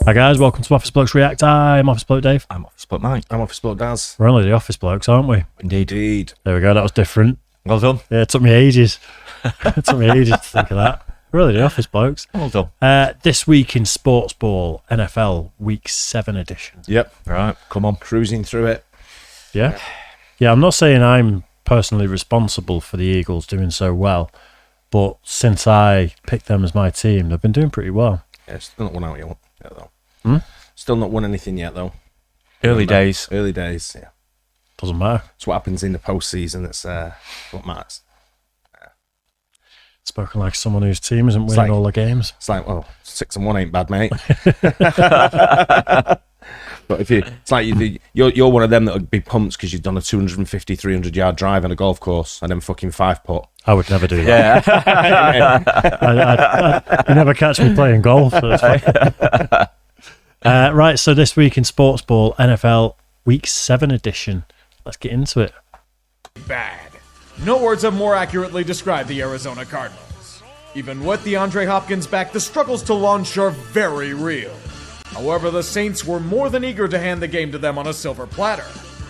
Hi guys, welcome to Office Blokes React. I'm Office Bloke Dave. I'm Office Bloke Mike. I'm Office Bloke Daz. We're only the Office Blokes, aren't we? Indeed. There we go, that was different. Well done. Yeah, it took me ages. It took me ages to think of that. We're only the Office Blokes. Well done. This week in Sportsball, NFL Week 7 edition. Yep. Right, come on. Cruising through it. Yeah? Yeah, I'm not saying I'm personally responsible for the Eagles doing so well, but since I picked them as my team, they've been doing pretty well. Yeah, still not won out yet, though. Hmm? Still not won anything yet, though. Early days. Early days, yeah. Doesn't matter. It's what happens in the postseason that's what matters. Spoken like someone whose team isn't winning all the games. It's like, well, 6-1 ain't bad, mate. But if it's like you're one of them that would be pumped because you've done a 250, 300 yard drive on a golf course and then fucking 5-putt. I would never do that. Yeah. You never catch me playing golf. So it's fine. Right, so this week in Sportsball, NFL Week 7 edition. Let's get into it. Bad. No words have more accurately described the Arizona Cardinals. Even with DeAndre Hopkins back, the struggles to launch are very real. However, the Saints were more than eager to hand the game to them on a silver platter.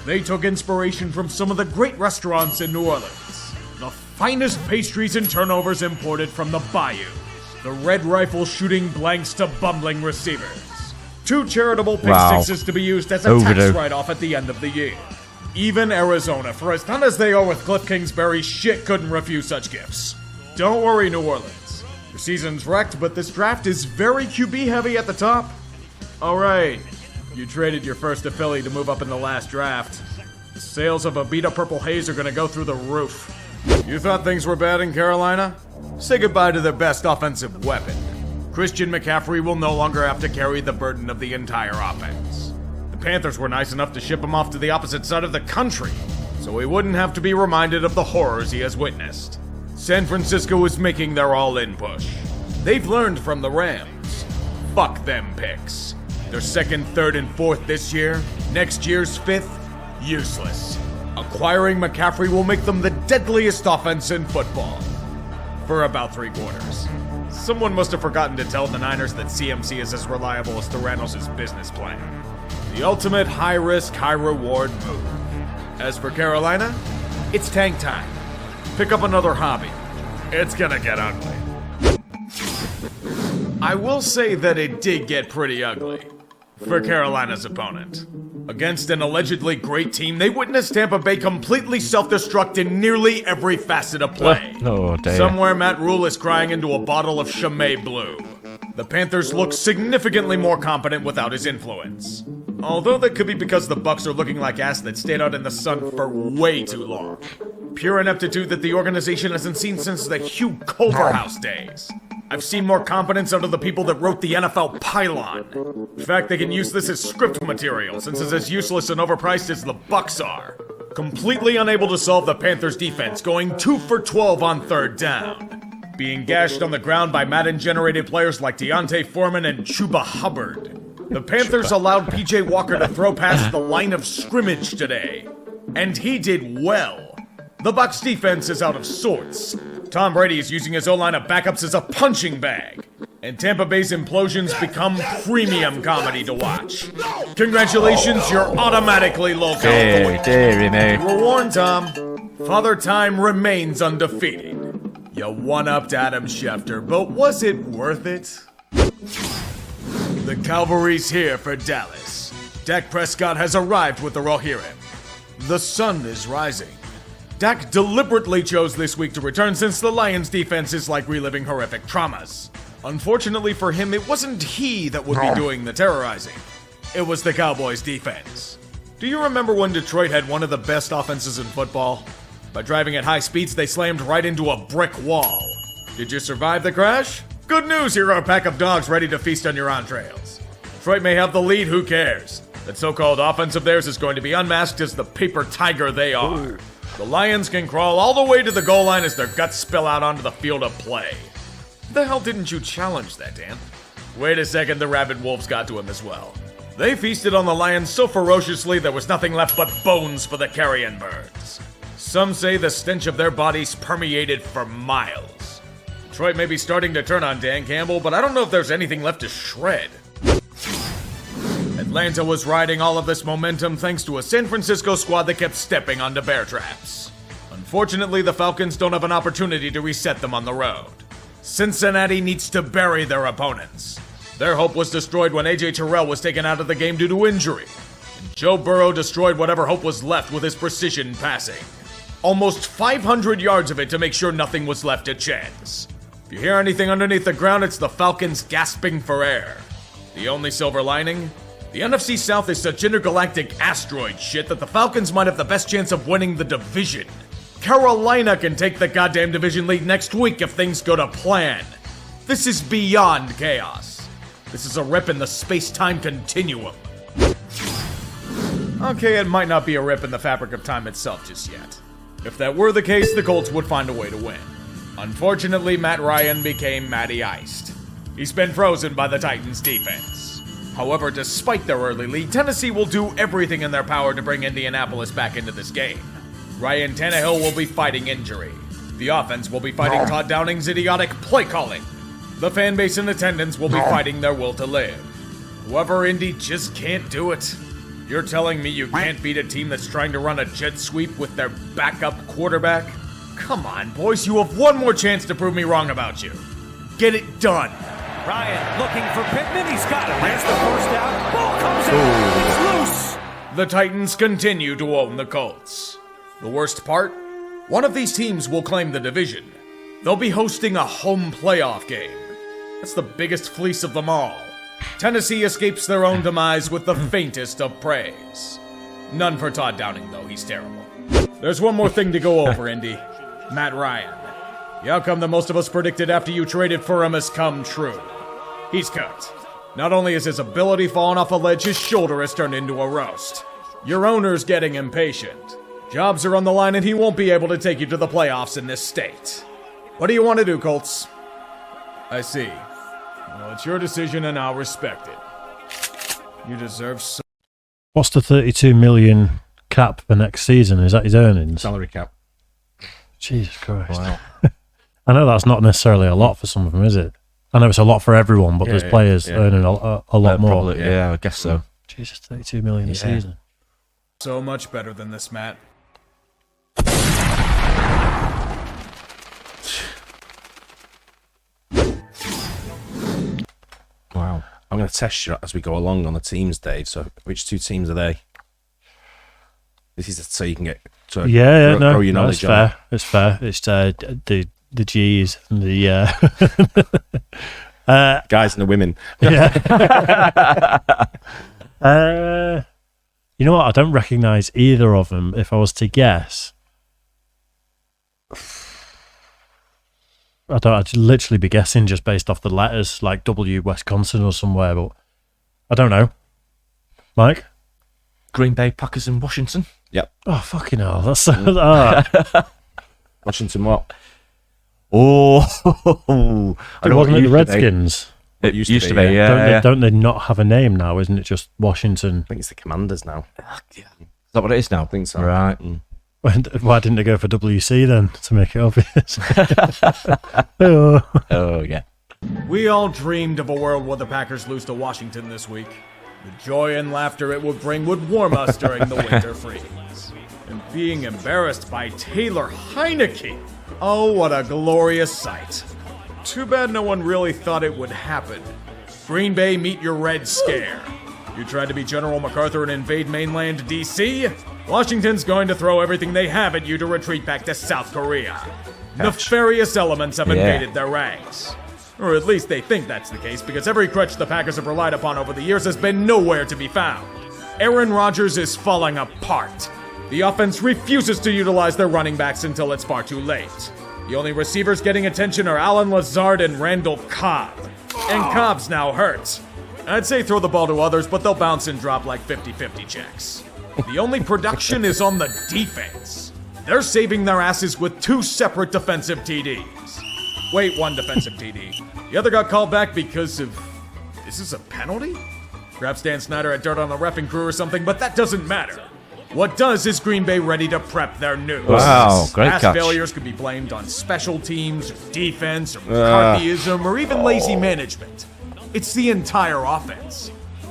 They took inspiration from some of the great restaurants in New Orleans. The finest pastries and turnovers imported from the Bayou. The Red Rifle shooting blanks to bumbling receivers. 2 charitable pick sixes to be used as a tax write-off at the end of the year. Even Arizona, for as done as they are with Cliff Kingsbury, shit couldn't refuse such gifts. Don't worry, New Orleans. Your season's wrecked, but this draft is very QB heavy at the top. Alright, you traded your first to Philly to move up in the last draft. The sales of a beat-up Purple Haze are gonna go through the roof. You thought things were bad in Carolina? Say goodbye to their best offensive weapon. Christian McCaffrey will no longer have to carry the burden of the entire offense. The Panthers were nice enough to ship him off to the opposite side of the country, so he wouldn't have to be reminded of the horrors he has witnessed. San Francisco is making their all-in push. They've learned from the Rams. Fuck them picks. Their 2nd, 3rd, and 4th this year, next year's 5th, useless. Acquiring McCaffrey will make them the deadliest offense in football. For about 3 quarters. Someone must have forgotten to tell the Niners that CMC is as reliable as Theranos' business plan. The ultimate high-risk, high-reward move. As for Carolina, it's tank time. Pick up another hobby. It's gonna get ugly. I will say that it did get pretty ugly for Carolina's opponent. Against an allegedly great team, they witnessed Tampa Bay completely self-destruct in nearly every facet of play. Oh, dear. Somewhere Matt Rule is crying into a bottle of Chimay Blue. The Panthers look significantly more competent without his influence. Although that could be because the Bucs are looking like ass that stayed out in the sun for way too long. Pure ineptitude that the organization hasn't seen since the Hugh Culverhouse days. I've seen more competence out of the people that wrote the NFL pylon. In fact, they can use this as script material, since it's as useless and overpriced as the Bucs are. Completely unable to solve the Panthers' defense, going 2 for 12 on 3rd down. Being gashed on the ground by Madden-generated players like Deontay Foreman and Chuba Hubbard. The Panthers allowed P.J. Walker to throw past the line of scrimmage today. And he did well. The Bucs' defense is out of sorts. Tom Brady is using his O-line of backups as a punching bag. And Tampa Bay's implosions become premium comedy to watch. Congratulations, you're automatically local. Deary me. You were warned, Tom. Father Time remains undefeated. You one-upped Adam Schefter, but was it worth it? The cavalry's here for Dallas. Dak Prescott has arrived with the Rohirrim. The sun is rising. Dak deliberately chose this week to return since the Lions' defense is like reliving horrific traumas. Unfortunately for him, it wasn't he that would be doing the terrorizing. It was the Cowboys' defense. Do you remember when Detroit had one of the best offenses in football? By driving at high speeds, they slammed right into a brick wall. Did you survive the crash? Good news, here are a pack of dogs ready to feast on your entrails. Detroit may have the lead, who cares? That so-called offense of theirs is going to be unmasked as the paper tiger they are. The Lions can crawl all the way to the goal line as their guts spill out onto the field of play. The hell didn't you challenge that, Dan? Wait a second, the rabid wolves got to him as well. They feasted on the Lions so ferociously there was nothing left but bones for the carrion birds. Some say the stench of their bodies permeated for miles. Detroit may be starting to turn on Dan Campbell, but I don't know if there's anything left to shred. Atlanta was riding all of this momentum thanks to a San Francisco squad that kept stepping onto bear traps. Unfortunately, the Falcons don't have an opportunity to reset them on the road. Cincinnati needs to bury their opponents. Their hope was destroyed when A.J. Terrell was taken out of the game due to injury. And Joe Burrow destroyed whatever hope was left with his precision passing. Almost 500 yards of it to make sure nothing was left to chance. If you hear anything underneath the ground, it's the Falcons gasping for air. The only silver lining? The NFC South is such intergalactic asteroid shit that the Falcons might have the best chance of winning the division. Carolina can take the goddamn division lead next week if things go to plan. This is beyond chaos. This is a rip in the space-time continuum. Okay, it might not be a rip in the fabric of time itself just yet. If that were the case, the Colts would find a way to win. Unfortunately, Matt Ryan became Matty Iced. He's been frozen by the Titans' defense. However, despite their early lead, Tennessee will do everything in their power to bring Indianapolis back into this game. Ryan Tannehill will be fighting injury. The offense will be fighting Todd Downing's idiotic play calling. The fan base in attendance will be fighting their will to live. However, Indy just can't do it. You're telling me you can't beat a team that's trying to run a jet sweep with their backup quarterback? Come on, boys, you have one more chance to prove me wrong about you. Get it done. Ryan looking for Pittman. He's got it. There's the first down. Ball comes out. It's loose. The Titans continue to own the Colts. The worst part? One of these teams will claim the division. They'll be hosting a home playoff game. That's the biggest fleece of them all. Tennessee escapes their own demise with the faintest of praise. None for Todd Downing, though. He's terrible. There's one more thing to go over, Indy. Matt Ryan. The outcome that most of us predicted after you traded for him has come true. He's cut. Not only has his ability fallen off a ledge, his shoulder has turned into a roast. Your owner's getting impatient. Jobs are on the line and he won't be able to take you to the playoffs in this state. What do you want to do, Colts? I see. Well, it's your decision and I'll respect it. You deserve so... What's the 32 million cap for next season? Is that his earnings? Salary cap. Jesus Christ. Wow. I know that's not necessarily a lot for some of them, is it? I know it's a lot for everyone, but there's players earning a lot more. Probably, yeah, I guess so. Jesus, 32 million a season. So much better than this, Matt. Wow. I'm going to test you as we go along on the teams, Dave. So, which two teams are they? This is so you can get grow your knowledge. It's fair. It's fair. It's the G's and the guys and the women. Yeah. You know what? I don't recognise either of them. If I was to guess, I'd literally be guessing just based off the letters, like W Wisconsin or somewhere. But I don't know. Mike? Green Bay Packers in Washington. Yep. Oh fucking hell! That's so. Washington what? Oh, I don't know. The Redskins. It used to be, yeah. Don't they not have a name now? Isn't it just Washington? I think it's the Commanders now. Is that what it is now? I think so. Right. Why didn't they go for WC then to make it obvious? Oh, yeah. We all dreamed of a world where the Packers lose to Washington this week. The joy and laughter it would bring would warm us during the winter freeze. And being embarrassed by Taylor Heineke. Oh, what a glorious sight. Too bad no one really thought it would happen. Green Bay, meet your Red Scare. You tried to be General MacArthur and invade mainland D.C.? Washington's going to throw everything they have at you to retreat back to South Korea. Nefarious elements have invaded their ranks. Or at least they think that's the case, because every crutch the Packers have relied upon over the years has been nowhere to be found. Aaron Rodgers is falling apart. The offense refuses to utilize their running backs until it's far too late. The only receivers getting attention are Alan Lazard and Randall Cobb. And Cobb's now hurt. I'd say throw the ball to others, but they'll bounce and drop like 50-50 checks. The only production is on the defense. They're saving their asses with two separate defensive TDs. Wait, one defensive TD. The other got called back because of... Is this a penalty? Perhaps Dan Snyder had dirt on the reffing crew or something, but that doesn't matter. What does is Green Bay ready to prep their news. Wow, great Past catch. failures could be blamed on special teams, or defense, or McCarthyism, or even lazy management. It's the entire offense.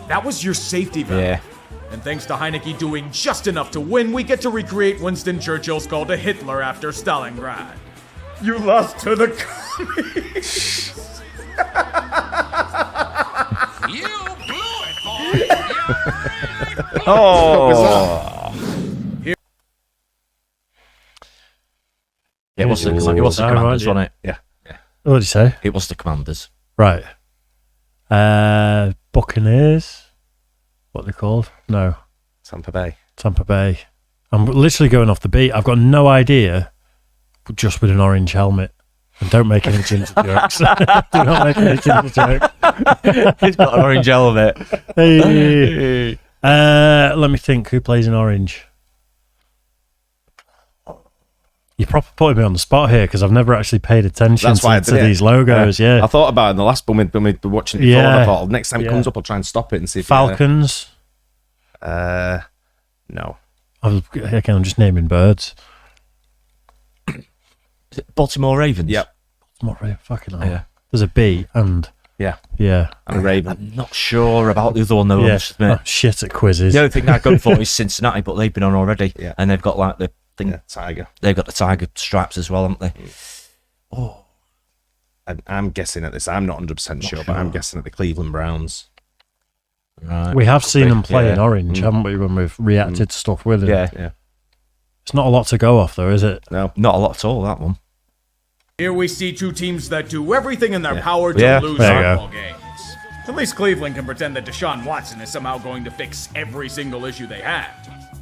That was your safety valve. Yeah. And thanks to Heineke doing just enough to win, we get to recreate Winston Churchill's call to Hitler after Stalingrad. You lost to the commies. You blew it, boy. Oh. It was the Commanders, wasn't it? Yeah. What did you say? It was the Commanders. Right. Buccaneers. What they're called? No. Tampa Bay. Tampa Bay. I'm literally going off the beat. I've got no idea, just with an orange helmet. And don't make any ginger jokes. Do not make any ginger jokes. He's got an orange helmet. Hey. Let me think. Who plays in orange? You're proper putting me on the spot here because I've never actually paid attention to these logos. Yeah. I thought about it in the last one when we were watching it before. And I thought, next time it comes up, I'll try and stop it and see if Falcons. No. I'm just naming birds. Is it Baltimore Ravens? Yep. Fucking hell. Yeah. There's a B and yeah, and a Raven. I'm not sure about the other one though. I'm shit at quizzes. The only thing I've gone for is Cincinnati, but they've been on already. Yeah. And they've got like the thing. Yeah, tiger. They've got the tiger stripes as well, haven't they? Oh. I'm guessing at this. I'm not 100% sure, but I'm guessing at the Cleveland Browns. Right. We have seen them play in orange, haven't we, when we've reacted to stuff with it? Yeah. It's not a lot to go off, though, is it? No. Not a lot at all, that one. Here we see two teams that do everything in their power to lose football games. At least Cleveland can pretend that Deshaun Watson is somehow going to fix every single issue they have.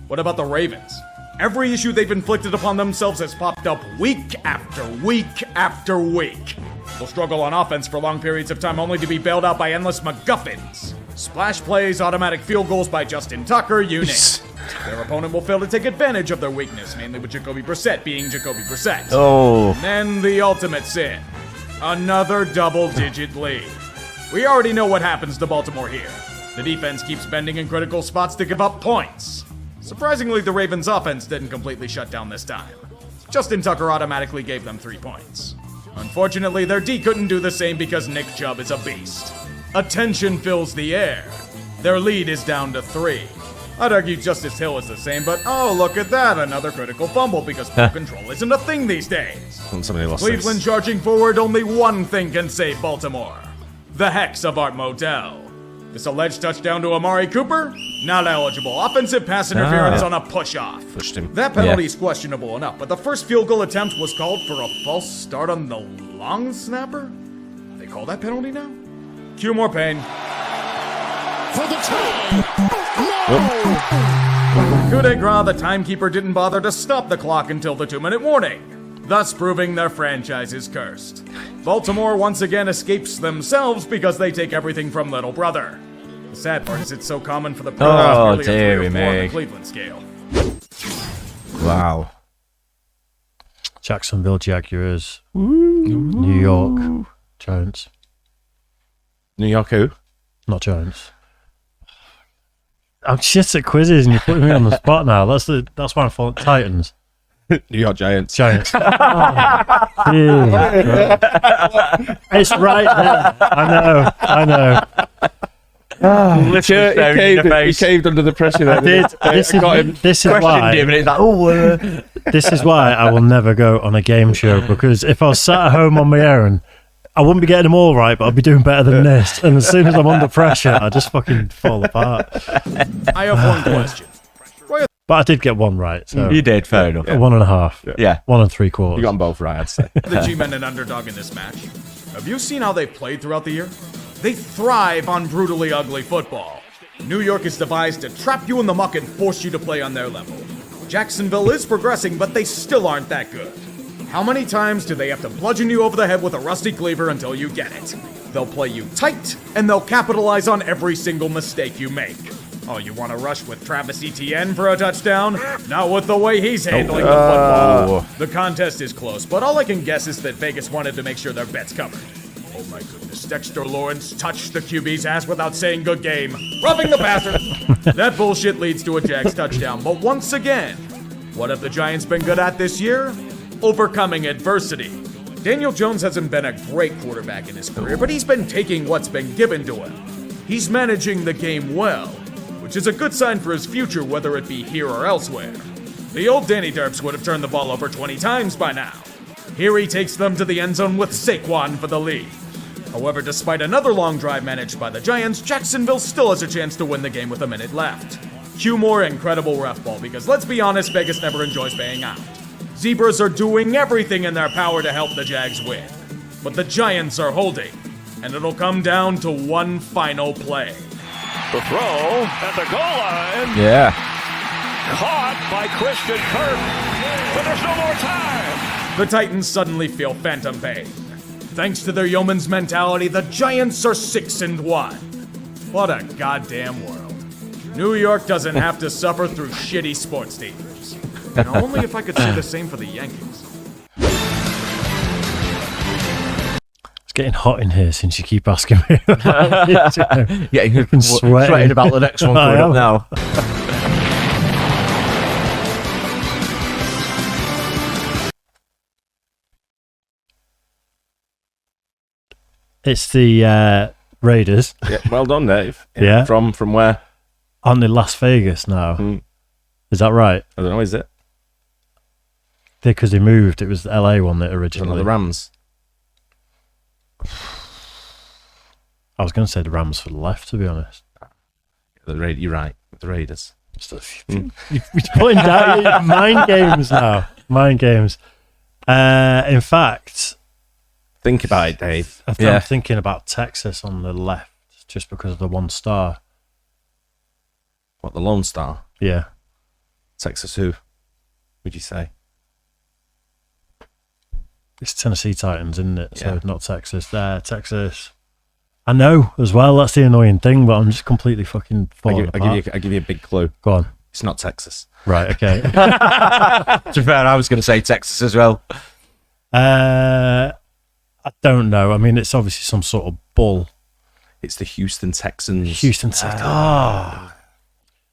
What about the Ravens? Every issue they've inflicted upon themselves has popped up week after week after week. They'll struggle on offense for long periods of time only to be bailed out by endless MacGuffins. Splash plays, automatic field goals by Justin Tucker, you name it. Their opponent will fail to take advantage of their weakness, mainly with Jacoby Brissett being Jacoby Brissett. Oh. And then the ultimate sin. Another double-digit lead. We already know what happens to Baltimore here. The defense keeps bending in critical spots to give up points. Surprisingly, the Ravens' offense didn't completely shut down this time. Justin Tucker automatically gave them 3 points. Unfortunately, their D couldn't do the same because Nick Chubb is a beast. Attention fills the air. Their lead is down to 3. I'd argue Justice Hill is the same, but oh, look at that, another critical fumble because ball control isn't a thing these days. Cleveland charging forward, only one thing can save Baltimore. The hex of Art Modell. This alleged touchdown to Amari Cooper? Not eligible. Offensive pass interference on a push-off. Pushed him. That penalty is questionable enough, but the first field goal attempt was called for a false start on the long snapper? They call that penalty now? Cue more pain. For the tie. Coup de grace, the timekeeper didn't bother to stop the clock until the 2-minute warning, thus proving their franchise is cursed. Baltimore once again escapes themselves because they take everything from Little Brother. The sad part is it's so common for the pros to be really a 3 or 4 on the Cleveland scale. Wow. Jacksonville Jaguars. New York Giants. New York who? Not Giants. I'm shit at quizzes and you're putting me on the spot now. That's why I'm falling. Titans. New York Giants. Giants. It's right there. I know. He caved under the pressure there. I did. This is why. This is why I will never go on a game show, because if I was sat at home on my own, I wouldn't be getting them all right, but I'd be doing better than this. And as soon as I'm under pressure, I just fucking fall apart. I have one question. But I did get one right. So You did, fair enough. 1.5. Yeah. 1 3/4. You got them both right, I'd say. The G-Men an underdog in this match. Have you seen how they've played throughout the year? They thrive on brutally ugly football. New York is devised to trap you in the muck and force you to play on their level. Jacksonville is progressing, but they still aren't that good. How many times do they have to bludgeon you over the head with a rusty cleaver until you get it? They'll play you tight, and they'll capitalize on every single mistake you make. Oh, you want to rush with Travis Etienne for a touchdown? Not with the way he's handling the football. The contest is close, but all I can guess is that Vegas wanted to make sure their bet's covered. Oh my goodness, Dexter Lawrence touched the QB's ass without saying good game. Roughing the passer. That bullshit leads to a Jags touchdown, but once again, what have the Giants been good at this year? Overcoming adversity. Daniel Jones hasn't been a great quarterback in his career, but he's been taking what's been given to him. He's managing the game well, which is a good sign for his future, whether it be here or elsewhere. The old Danny Derps would have turned the ball over 20 times by now. Here he takes them to the end zone with Saquon for the lead. However, despite another long drive managed by the Giants, Jacksonville still has a chance to win the game with a minute left. Cue more incredible ref ball, because let's be honest, Vegas never enjoys paying out. Zebras are doing everything in their power to help the Jags win. But the Giants are holding, and it'll come down to one final play. The throw at the goal line. Yeah. Caught by Christian Kirk. But there's no more time. The Titans suddenly feel phantom pain. Thanks to their yeoman's mentality, the Giants are 6-1. What a goddamn world. New York doesn't have to suffer through shitty sports teams. And only if I could say the same for the Yankees. It's getting hot in here since you keep asking me. Yeah, you're sweating about the next one coming up now. It's the Raiders. Yeah, well done, Dave. Yeah. From where? On in Las Vegas now. Is that right? I don't know, is it? Because they moved. It was the LA one that originally. The Rams. I was going to say the Rams for the left, to be honest. You're right. The Raiders. You're putting down mind games now. Mind games. In fact, think about it, Dave. I'm thinking about Texas on the left just because of the one star. What, the Lone Star? Yeah. Texas who, would you say? It's Tennessee Titans, isn't it? So not Texas. Texas. I know as well. That's the annoying thing, but I'm just completely fucking falling apart. I'll give you a big clue. Go on. It's not Texas. Right, okay. To be fair, I was going to say Texas as well. I don't know. I mean, it's obviously some sort of bull. It's the Houston Texans. Houston Texans. Oh.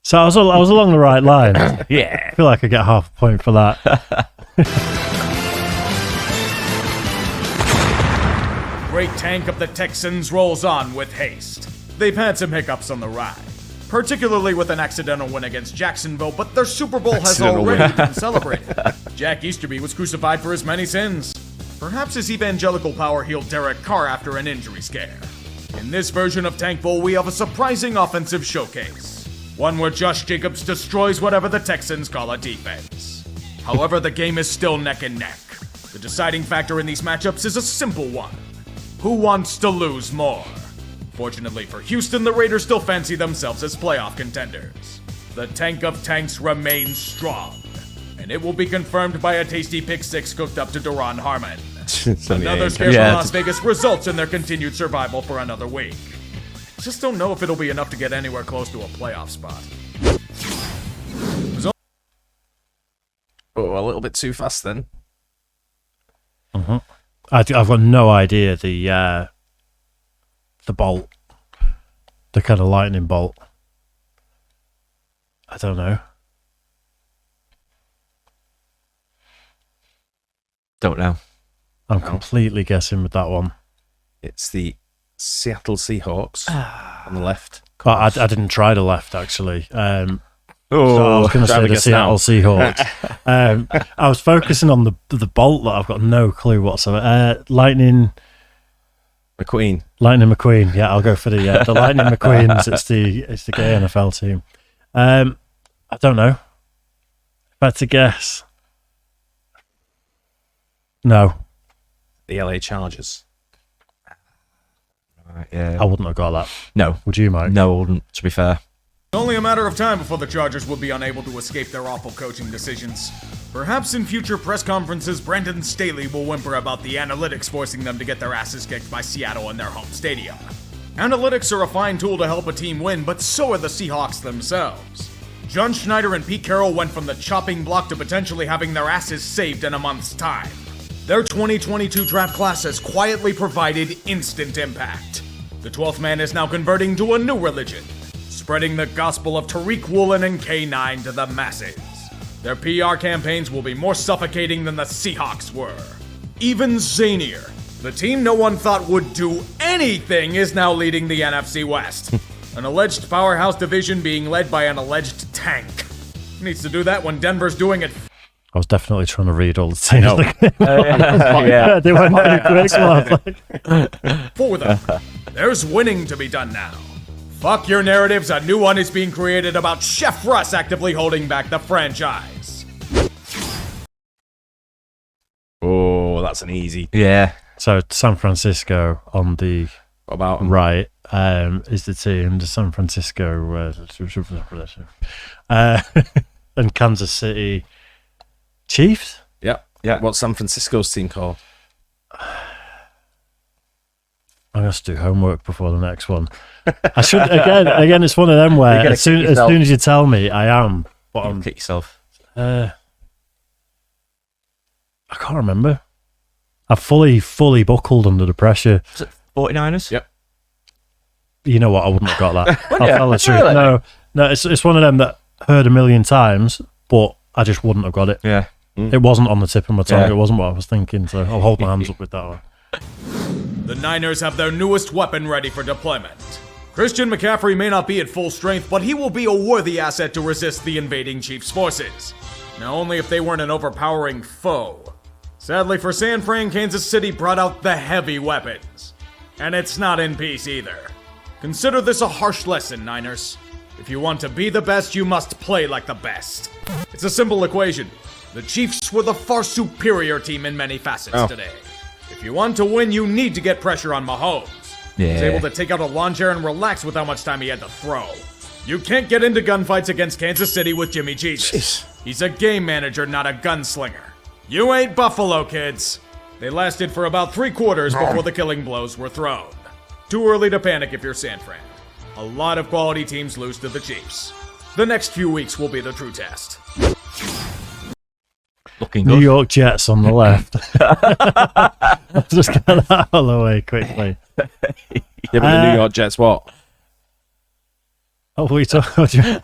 So I was along the right line. Yeah. I feel like I get half a point for that. Great tank of the Texans rolls on with haste. They've had some hiccups on the ride, particularly with an accidental win against Jacksonville, but their Super Bowl has already been celebrated. Jack Easterby was crucified for his many sins. Perhaps his evangelical power healed Derek Carr after an injury scare. In this version of Tank Bowl, we have a surprising offensive showcase. One where Josh Jacobs destroys whatever the Texans call a defense. However, the game is still neck and neck. The deciding factor in these matchups is a simple one. Who wants to lose more? Fortunately for Houston, the Raiders still fancy themselves as playoff contenders. The tank of tanks remains strong, and it will be confirmed by a tasty pick six cooked up to Duron Harmon. Another scare from Las Vegas results in their continued survival for another week. Just don't know if it'll be enough to get anywhere close to a playoff spot. Oh, a little bit too fast then. Mm-hmm. I've got no idea the bolt, the kind of lightning bolt. I don't know. Don't know. I'm completely guessing with that one. It's the Seattle Seahawks on the left. I didn't try the left, actually. So I Oh, was going to say the Seattle Seahawks. I was focusing on the bolt that I've got no clue whatsoever. Lightning McQueen. Yeah, I'll go for the Lightning McQueens. It's the gay NFL team. I don't know. If I had to guess, no. The LA Chargers. Yeah. I wouldn't have got that. No. Would you, Mike? No, I wouldn't, to be fair. It's only a matter of time before the Chargers will be unable to escape their awful coaching decisions. Perhaps in future press conferences, Brandon Staley will whimper about the analytics forcing them to get their asses kicked by Seattle in their home stadium. Analytics are a fine tool to help a team win, but so are the Seahawks themselves. John Schneider and Pete Carroll went from the chopping block to potentially having their asses saved in a month's time. Their 2022 draft class has quietly provided instant impact. The 12th man is now converting to a new religion, spreading the gospel of Tariq Woolen and K9 to the masses. Their PR campaigns will be more suffocating than the Seahawks were. Even zanier, the team no one thought would do anything is now leading the NFC West. An alleged powerhouse division being led by an alleged tank. Needs to do that when Denver's doing it. I was definitely trying to read all the teams. Yeah. They went quick. For them. There's winning to be done now. Fuck your narratives, a new one is being created about Chef Russ actively holding back the franchise. Oh, that's an easy. Yeah. So San Francisco on the What about 'em? right is the team. The San Francisco and Kansas City Chiefs. Yeah. Yeah. What's San Francisco's team called? I'm going to do homework before the next one. I should again. It's one of them where as soon as you tell me, I am. But I'm Kick yourself. I can't remember. I fully buckled under the pressure. Was it 49ers? Yep. You know what? I wouldn't have got that. I'll tell the truth. Really? No, it's one of them that heard a million times, but I just wouldn't have got it. Yeah. It wasn't on the tip of my tongue. Yeah. It wasn't what I was thinking. So I'll hold my hands up with that one. The Niners have their newest weapon ready for deployment. Christian McCaffrey may not be at full strength, but he will be a worthy asset to resist the invading Chiefs' forces. Now, only if they weren't an overpowering foe. Sadly for San Fran, Kansas City brought out the heavy weapons. And it's not in peace either. Consider this a harsh lesson, Niners. If you want to be the best, you must play like the best. It's a simple equation. The Chiefs were the far superior team in many facets today. If you want to win, you need to get pressure on Mahomes. Yeah. He's able to take out a lawn chair and relax with how much time he had to throw. You can't get into gunfights against Kansas City with Jimmy Jesus. He's a game manager, not a gunslinger. You ain't Buffalo, kids. They lasted for about 3 quarters before the killing blows were thrown. Too early to panic if you're San Fran. A lot of quality teams lose to the Chiefs. The next few weeks will be the true test. Looking good. New York Jets on the left. Let's just get that out of the way quickly. Yeah, but the New York Jets, what? Oh, we talking?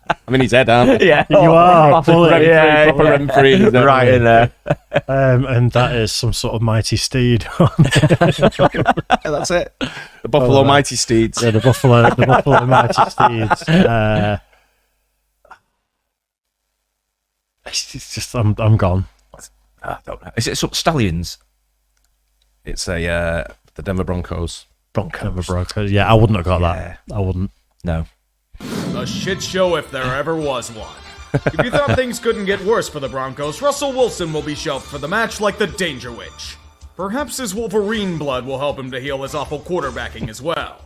I mean, he's head, aren't he? Yeah. You are fully, Proper referee, he's there. Right in there. and that is some sort of mighty steed. That's it. The Buffalo Mighty Steeds. Yeah, the Buffalo Mighty Steeds. It's just I'm gone. I don't know. Is it some Stallions? It's the Denver Broncos. Broncos. Yeah, I wouldn't have got that. I wouldn't. No. A shit show if there ever was one. If you thought things couldn't get worse for the Broncos, Russell Wilson will be shelved for the match like the Danger Witch. Perhaps his Wolverine blood will help him to heal his awful quarterbacking as well.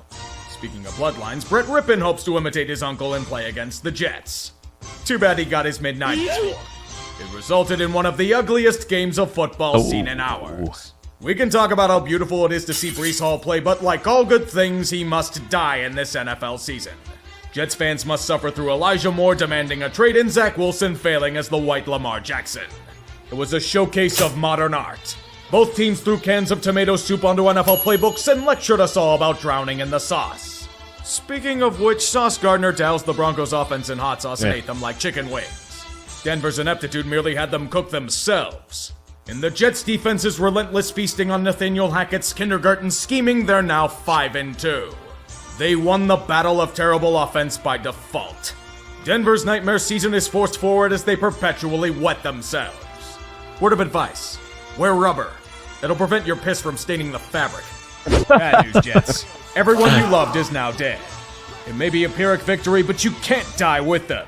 Speaking of bloodlines, Brett Rippon hopes to imitate his uncle and play against the Jets. Too bad he got his mid-90s form. It resulted in one of the ugliest games of football seen in hours. We can talk about how beautiful it is to see Breece Hall play, but like all good things, he must die in this NFL season. Jets fans must suffer through Elijah Moore demanding a trade and Zach Wilson failing as the white Lamar Jackson. It was a showcase of modern art. Both teams threw cans of tomato soup onto NFL playbooks and lectured us all about drowning in the sauce. Speaking of which, Sauce Gardner doused the Broncos offense in hot sauce and ate them like chicken wings. Denver's ineptitude merely had them cook themselves. In the Jets' defense's relentless feasting on Nathaniel Hackett's kindergarten scheming, they're now 5-2. They won the battle of terrible offense by default. Denver's nightmare season is forced forward as they perpetually wet themselves. Word of advice: wear rubber. It'll prevent your piss from staining the fabric. Bad news, Jets. Everyone you loved is now dead. It may be a Pyrrhic victory, but you can't die with them.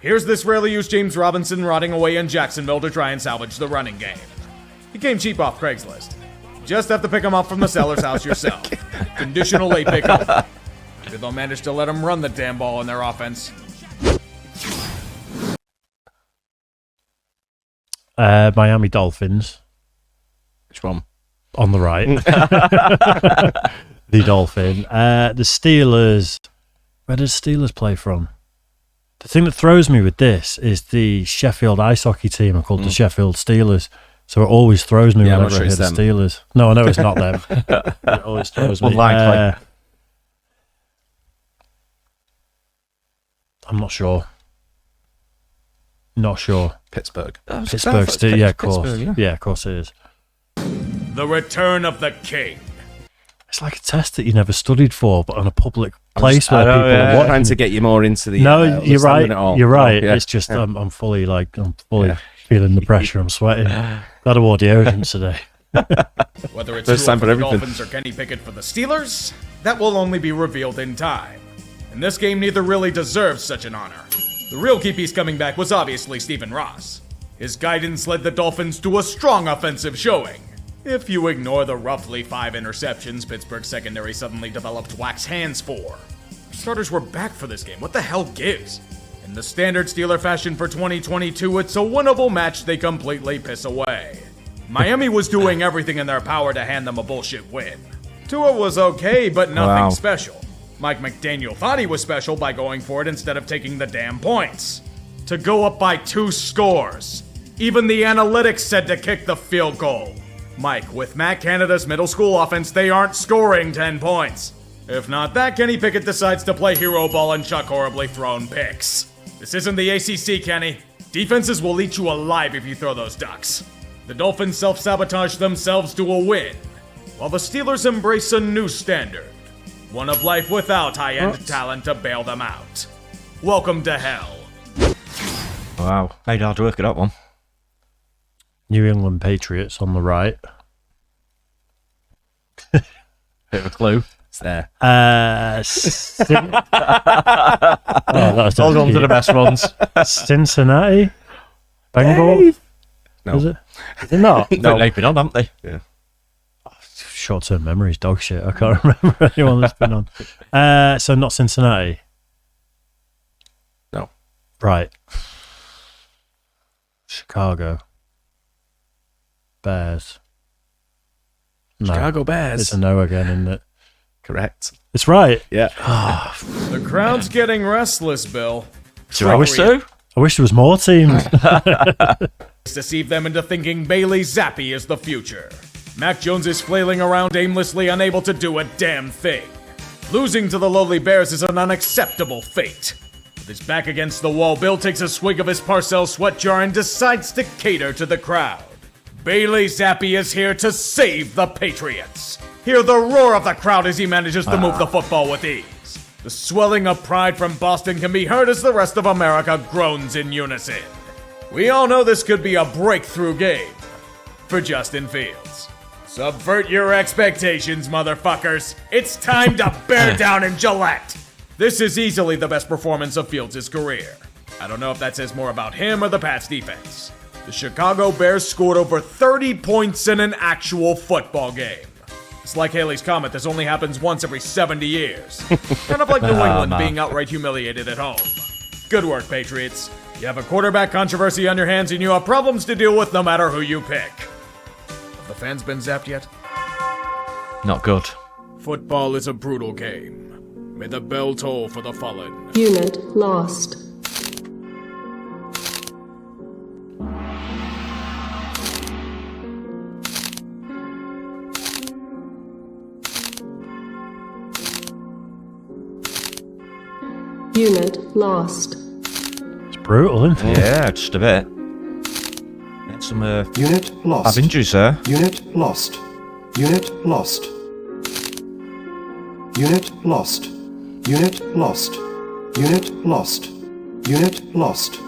Here's this rarely used James Robinson rotting away in Jacksonville to try and salvage the running game. He came cheap off Craigslist. Just have to pick him up from the seller's house yourself. Conditional late pickup. Maybe they'll manage to let him run the damn ball in their offense. Miami Dolphins. Which one? On the right. The Dolphin. The Steelers. Where does Steelers play from? The thing that throws me with this is the Sheffield ice hockey team are called the Sheffield Steelers. So it always throws me whenever I hear the Steelers. No, I know it's not them. It always throws me. I'm not sure. Not sure. Pittsburgh. Pittsburgh Steelers. Yeah, of course. Yeah, of course it is. The return of the king. It's like a test that you never studied for, but on a public place where people are watching. Trying to get you more into the. No, you're right. You're right. Yeah. It's just I'm fully feeling the pressure. I'm sweating. Glad I wore deodorant today. Whether it's Tua for the Dolphins or Kenny Pickett for the Steelers, that will only be revealed in time. In this game, neither really deserves such an honor. The real key piece coming back was obviously Stephen Ross. His guidance led the Dolphins to a strong offensive showing. If you ignore the roughly 5 interceptions Pittsburgh's secondary suddenly developed wax hands for. Starters were back for this game. What the hell gives? In the standard Steeler fashion for 2022, it's a winnable match they completely piss away. Miami was doing everything in their power to hand them a bullshit win. Tua was okay, but nothing special. Mike McDaniel thought he was special by going for it instead of taking the damn points. To go up by 2 scores. Even the analytics said to kick the field goal. Mike, with Matt Canada's middle school offense, they aren't scoring 10 points. If not that, Kenny Pickett decides to play hero ball and chuck horribly thrown picks. This isn't the ACC, Kenny. Defenses will eat you alive if you throw those ducks. The Dolphins self-sabotage themselves to a win, while the Steelers embrace a new standard. One of life without high-end talent to bail them out. Welcome to hell. Wow. Made hard work at that one. New England Patriots on the right. Bit of a clue. It's there. Hold on to the best ones. Cincinnati? Bengals? No. Is it? Is it not? No. They've been on, haven't they? Yeah. Short-term memories, dog shit. I can't remember anyone that's been on. So not Cincinnati? No. Right. Chicago. Bears. No. Chicago Bears. It's a no again, isn't it? Correct. It's right. Yeah. The crowd's getting restless, Bill. I wish so. I wish there was more teams. Deceive them into thinking Bailey Zappi is the future. Mac Jones is flailing around aimlessly, unable to do a damn thing. Losing to the lowly Bears is an unacceptable fate. With his back against the wall, Bill takes a swig of his Parcells sweat jar and decides to cater to the crowd. Bailey Zappi is here to save the Patriots. Hear the roar of the crowd as he manages to move the football with ease. The swelling of pride from Boston can be heard as the rest of America groans in unison. We all know this could be a breakthrough game for Justin Fields. Subvert your expectations, motherfuckers. It's time to bear down in Gillette. This is easily the best performance of Fields' career. I don't know if that says more about him or the Pats defense. The Chicago Bears scored over 30 points in an actual football game. It's like Halley's Comet, this only happens once every 70 years. Kind of like New England being outright humiliated at home. Good work, Patriots. You have a quarterback controversy on your hands and you have problems to deal with no matter who you pick. Have the fans been zapped yet? Not good. Football is a brutal game. May the bell toll for the fallen. Unit lost. Unit lost. It's brutal, isn't it? Yeah, just a bit. Get some Unit lost. bad injuries there. Unit lost. Unit lost. Unit lost. Unit lost. Unit lost. Unit lost.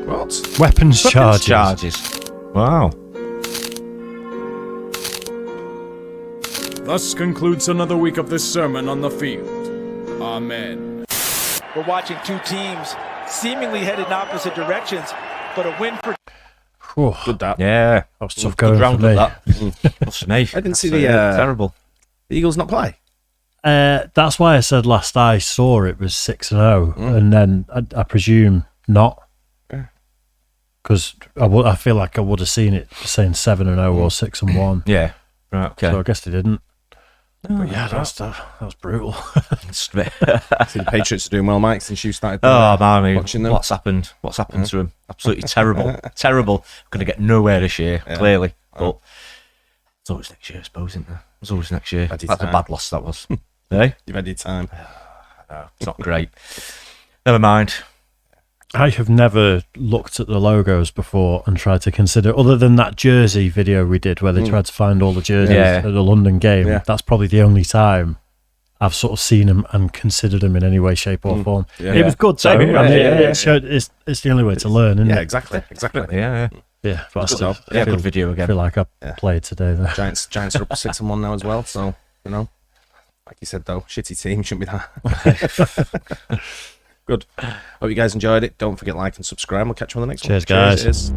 What? Weapons charges. Wow. Thus concludes another week of this sermon on the field. Amen. We're watching two teams seemingly headed in opposite directions, but a win for Whew. Good that. Yeah. That was tough going for me. What's me? I didn't see That's, the terrible. the Eagles not play. That's why I said last I saw it was 6-0, and then I presume not, because I feel like I would have seen it saying 7-0 or 6-1. Yeah. Right. Okay. So I guess they didn't. But yeah, that was brutal. See, the Patriots are doing well, Mike, since you started Oh man, watching them. what's happened? What's happened to him? Absolutely terrible. Terrible. Going to get nowhere this year, clearly. But it's always next year, I suppose, isn't there? It's always next year. Ready That's a time. bad loss, that was. Eh? You've had your time. No, it's not great. Never mind. I have never looked at the logos before and tried to consider, other than that jersey video we did where they tried to find all the jerseys at the London game. Yeah. That's probably the only time I've sort of seen them and considered them in any way, shape, or form. Yeah. It was good, though. Same here, I mean, yeah. it's the only way to learn, isn't Yeah, it? exactly. Yeah. Yeah, but I Good still job. Yeah, good video I again. feel like I played today, though. Giants are up 6-1 now as well. So like you said though, shitty team shouldn't be that. Good. Hope you guys enjoyed it. Don't forget like and subscribe. We'll catch you on the next one. Cheers, guys. Cheers.